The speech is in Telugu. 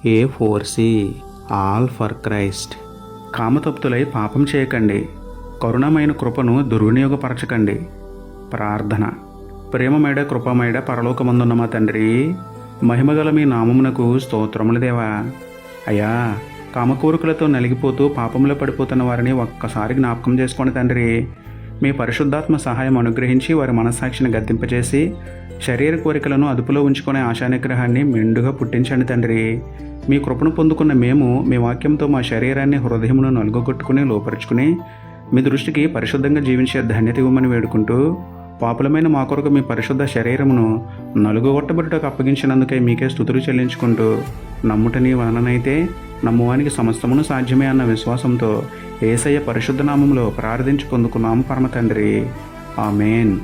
A4C all for Christ. కామతప్తులై పాపం చేయకండి, కరుణమైన కృపను దుర్వినియోగపరచకండి. ప్రార్థన. ప్రేమమేడ కృపమేడ పరలోకమందున్న మా తండ్రి, మహిమగల మీ నామమునకు స్తోత్రములు దేవా. అయ్యా, కామకోరికలతో నలిగిపోతూ పాపంలో పడిపోతున్న వారిని ఒక్కసారి జ్ఞాపకం చేసుకోండి తండ్రి. మీ పరిశుద్ధాత్మ సహాయం అనుగ్రహించి వారి మనస్సాక్షిని గద్దింపజేసి శరీర కోరికలను అదుపులో ఉంచుకునే ఆశానిగ్రహాన్ని మెండుగా పుట్టించండి తండ్రి. మీ కృపను పొందుకున్న మేము మీ వాక్యంతో మా శరీరాన్ని హృదయమును నలుగొట్టుకుని లోపరుచుకుని మీ దృష్టికి పరిశుద్ధంగా జీవించే ధన్యత ఇవ్వమని వేడుకుంటూ, పాపులమైన మా కొరకు మీ పరిశుద్ధ శరీరమును నలుగుగొట్టబడుటకు అప్పగించినందుకే మీకే స్తుతులు చెల్లించుకుంటూ, నమ్ముట నీ వలనైతే నమ్మువానికి సమస్తమును సాధ్యమే అన్న విశ్వాసంతో యేసయ్య పరిశుద్ధ నామములో ప్రార్థించి పొందుకున్నాము పరమ తండ్రి. ఆమేన్.